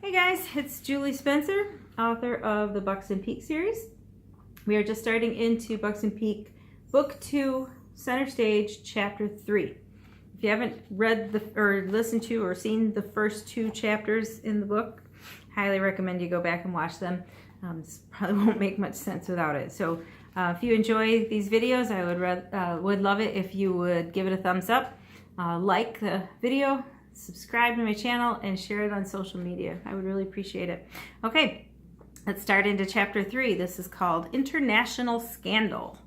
Hey guys, it's Julie Spencer, author of the Buxton Peak series. We are just starting into Buxton Peak Book 2, Center Stage, Chapter 3. If you haven't read or listened to or seen the first two chapters in the book, highly recommend you go back and watch them. This probably won't make much sense without it. So if you enjoy these videos, I would love it if you would give it a thumbs up, like the video, subscribe to my channel, and share it on social media. I would really appreciate it. Okay, let's start into Chapter 3. This is called International Scandal.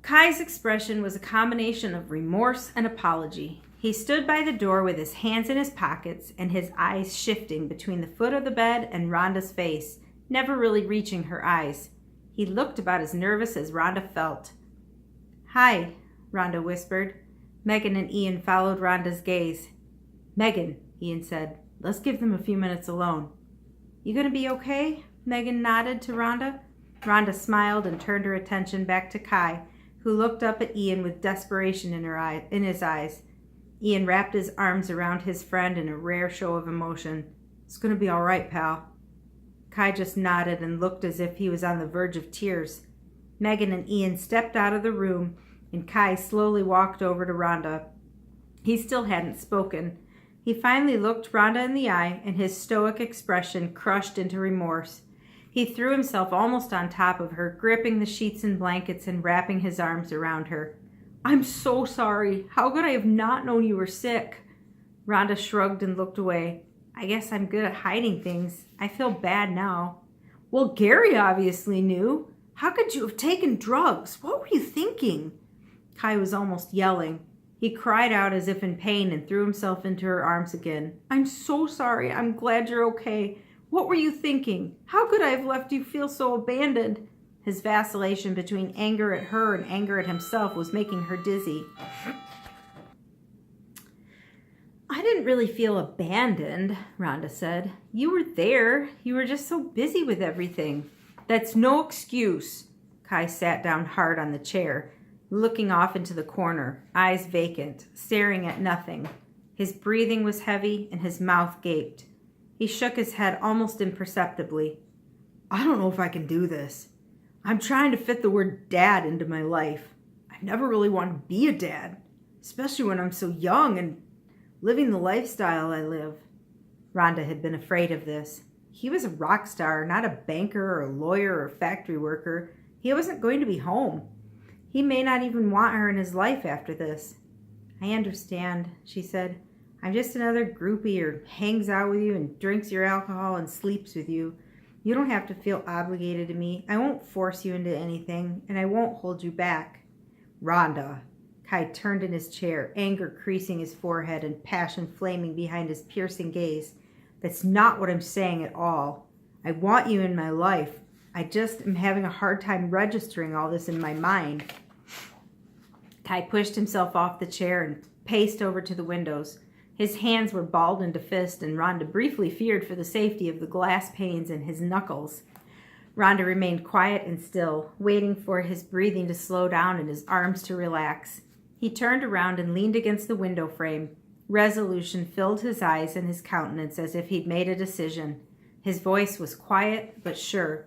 Kai's expression was a combination of remorse and apology. He stood by the door with his hands in his pockets and his eyes shifting between the foot of the bed and Rhonda's face, never really reaching her eyes. He looked about as nervous as Rhonda felt. "Hi," Rhonda whispered. Megan and Ian followed Rhonda's gaze. "Megan," Ian said, "let's give them a few minutes alone." "You gonna be okay?" Megan nodded to Rhonda. Rhonda smiled and turned her attention back to Kai, who looked up at Ian with desperation in his eyes. Ian wrapped his arms around his friend in a rare show of emotion. "It's gonna be all right, pal." Kai just nodded and looked as if he was on the verge of tears. Megan and Ian stepped out of the room, and Kai slowly walked over to Rhonda. He still hadn't spoken. He finally looked Rhonda in the eye, and his stoic expression crushed into remorse. He threw himself almost on top of her, gripping the sheets and blankets and wrapping his arms around her. "I'm so sorry. How could I have not known you were sick?" Rhonda shrugged and looked away. "I guess I'm good at hiding things. I feel bad now." "Well, Gary obviously knew. How could you have taken drugs? What were you thinking?" Kai was almost yelling. He cried out as if in pain and threw himself into her arms again. "I'm so sorry. I'm glad you're okay. What were you thinking? How could I have left you feel so abandoned?" His vacillation between anger at her and anger at himself was making her dizzy. "I didn't really feel abandoned," Rhonda said. "You were there. You were just so busy with everything." "That's no excuse." Kai sat down hard on the chair, looking off into the corner, eyes vacant, staring at nothing. His breathing was heavy and his mouth gaped. He shook his head almost imperceptibly. "I don't know if I can do this. I'm trying to fit the word dad into my life. I never really wanted to be a dad, especially when I'm so young and living the lifestyle I live." Rhonda had been afraid of this. He was a rock star, not a banker or a lawyer or factory worker. He wasn't going to be home. He may not even want her in his life after this. "I understand," she said. "I'm just another groupie who hangs out with you and drinks your alcohol and sleeps with you. You don't have to feel obligated to me. I won't force you into anything, and I won't hold you back." "Rhonda." Kai turned in his chair, anger creasing his forehead and passion flaming behind his piercing gaze. "That's not what I'm saying at all. I want you in my life. I just am having a hard time registering all this in my mind." Kai pushed himself off the chair and paced over to the windows. His hands were balled into fists, and Rhonda briefly feared for the safety of the glass panes in his knuckles. Rhonda remained quiet and still, waiting for his breathing to slow down and his arms to relax. He turned around and leaned against the window frame. Resolution filled his eyes and his countenance as if he'd made a decision. His voice was quiet but sure.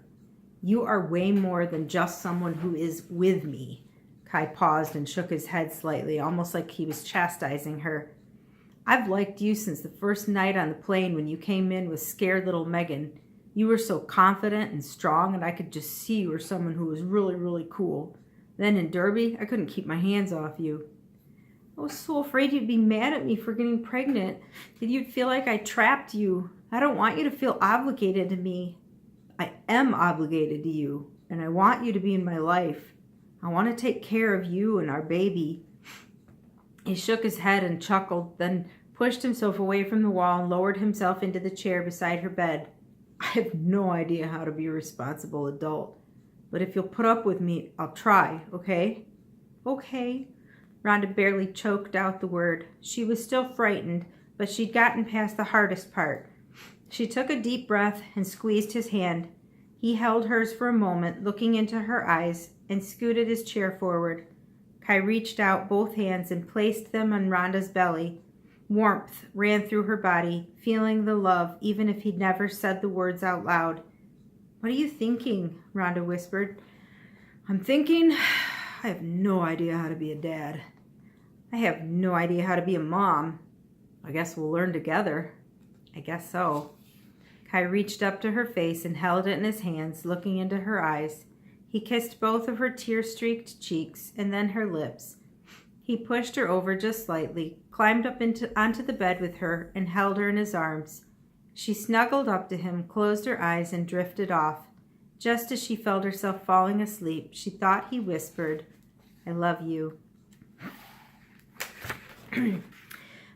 "You are way more than just someone who is with me." Kai paused and shook his head slightly, almost like he was chastising her. "I've liked you since the first night on the plane when you came in with scared little Megan. You were so confident and strong, and I could just see you were someone who was really, really cool. Then in Derby, I couldn't keep my hands off you. I was so afraid you'd be mad at me for getting pregnant, that you'd feel like I trapped you. I don't want you to feel obligated to me. I am obligated to you, and I want you to be in my life. I want to take care of you and our baby." He shook his head and chuckled, then pushed himself away from the wall and lowered himself into the chair beside her bed. "I have no idea how to be a responsible adult, but if you'll put up with me, I'll try, okay?" "Okay." Rhonda barely choked out the word. She was still frightened, but she'd gotten past the hardest part. She took a deep breath and squeezed his hand. He held hers for a moment, looking into her eyes, and scooted his chair forward. Kai reached out both hands and placed them on Rhonda's belly. Warmth ran through her body, feeling the love even if he'd never said the words out loud. "What are you thinking?" Rhonda whispered. "I'm thinking I have no idea how to be a dad. I have no idea how to be a mom. I guess we'll learn together." "I guess so." Kai reached up to her face and held it in his hands, looking into her eyes. He kissed both of her tear-streaked cheeks and then her lips. He pushed her over just slightly, climbed up onto the bed with her, and held her in his arms. She snuggled up to him, closed her eyes, and drifted off. Just as she felt herself falling asleep, she thought he whispered, "I love you."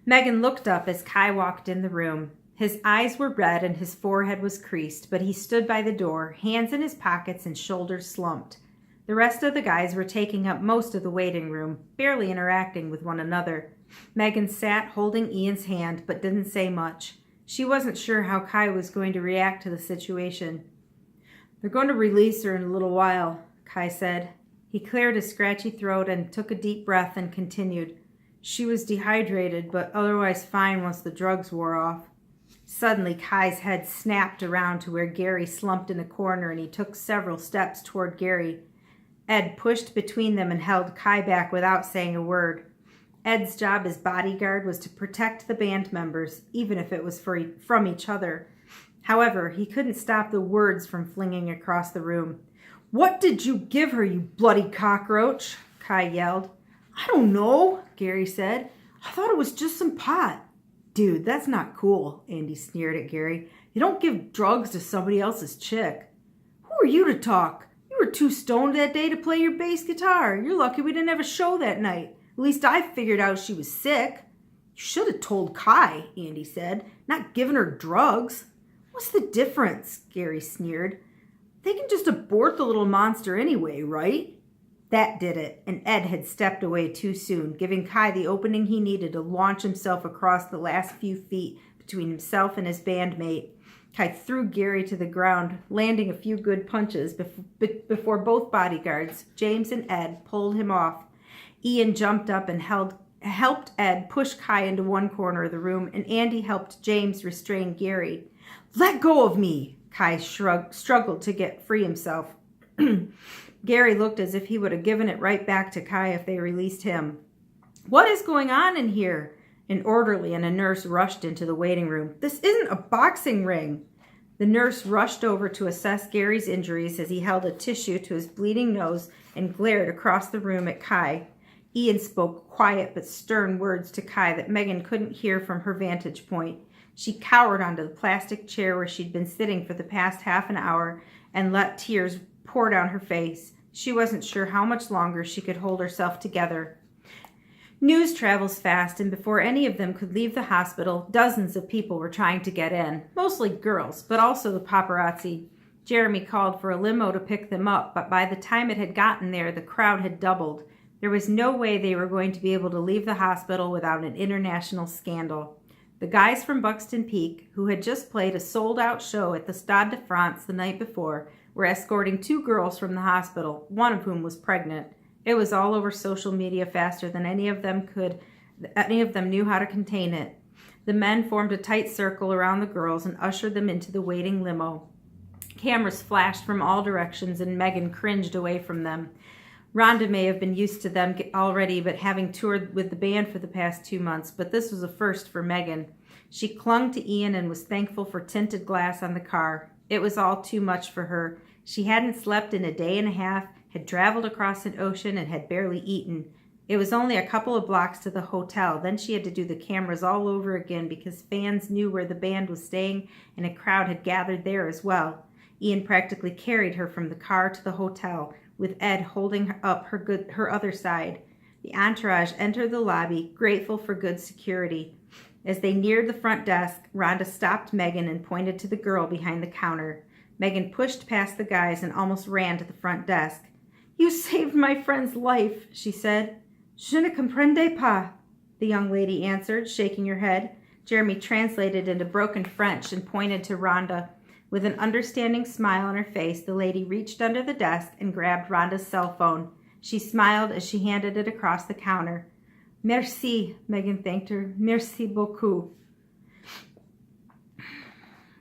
Megan looked up as Kai walked in the room. His eyes were red and his forehead was creased, but he stood by the door, hands in his pockets and shoulders slumped. The rest of the guys were taking up most of the waiting room, barely interacting with one another. Megan sat holding Ian's hand, but didn't say much. She wasn't sure how Kai was going to react to the situation. "They're going to release her in a little while," Kai said. He cleared his scratchy throat and took a deep breath and continued. "She was dehydrated, but otherwise fine once the drugs wore off." Suddenly, Kai's head snapped around to where Gary slumped in a corner, and he took several steps toward Gary. Ed pushed between them and held Kai back without saying a word. Ed's job as bodyguard was to protect the band members, even if it was from each other. However, he couldn't stop the words from flinging across the room. "What did you give her, you bloody cockroach?" Kai yelled. "I don't know," Gary said. "I thought it was just some pot." "Dude, that's not cool," Andy sneered at Gary. "You don't give drugs to somebody else's chick." "Who are you to talk? You were too stoned that day to play your bass guitar. You're lucky we didn't have a show that night. At least I figured out she was sick." "You should have told Kai," Andy said, "not giving her drugs." "What's the difference?" Gary sneered. "They can just abort the little monster anyway, right?" That did it, and Ed had stepped away too soon, giving Kai the opening he needed to launch himself across the last few feet between himself and his bandmate. Kai threw Gary to the ground, landing a few good punches before both bodyguards, James and Ed, pulled him off. Ian jumped up and helped Ed push Kai into one corner of the room, and Andy helped James restrain Gary. "Let go of me!" Kai struggled to get free himself. Gary looked as if he would have given it right back to Kai if they released him. "What is going on in here?" An orderly and a nurse rushed into the waiting room. "This isn't a boxing ring." The nurse rushed over to assess Gary's injuries as he held a tissue to his bleeding nose and glared across the room at Kai. Ian spoke quiet but stern words to Kai that Megan couldn't hear from her vantage point. She cowered onto the plastic chair where she'd been sitting for the past half an hour and let tears pour down her face. She wasn't sure how much longer she could hold herself together. News travels fast, and before any of them could leave the hospital, dozens of people were trying to get in, mostly girls, but also the paparazzi. Jeremy called for a limo to pick them up, but by the time it had gotten there, the crowd had doubled. There was no way they were going to be able to leave the hospital without an international scandal. The guys from Buxton Peak, who had just played a sold-out show at the Stade de France the night before, were escorting 2 girls from the hospital, one of whom was pregnant. It was all over social media faster than any of them knew how to contain it. The men formed a tight circle around the girls and ushered them into the waiting limo. Cameras flashed from all directions, and Megan cringed away from them. Rhonda may have been used to them already, but having toured with the band for the past 2 months, but this was a first for Megan. She clung to Ian and was thankful for tinted glass on the car. It was all too much for her. She hadn't slept in a day and a half, had traveled across an ocean, and had barely eaten. It was only a couple of blocks to the hotel. Then she had to do the cameras all over again because fans knew where the band was staying and a crowd had gathered there as well. Ian practically carried her from the car to the hotel, with Ed holding up her other side. The entourage entered the lobby, grateful for good security. As they neared the front desk, Rhonda stopped Megan and pointed to the girl behind the counter. Megan pushed past the guys and almost ran to the front desk. "You saved my friend's life," she said. "Je ne comprends pas," the young lady answered, shaking her head. Jeremy translated into broken French and pointed to Rhonda. With an understanding smile on her face, the lady reached under the desk and grabbed Rhonda's cell phone. She smiled as she handed it across the counter. Merci, Megan thanked her. Merci beaucoup.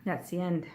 That's the end.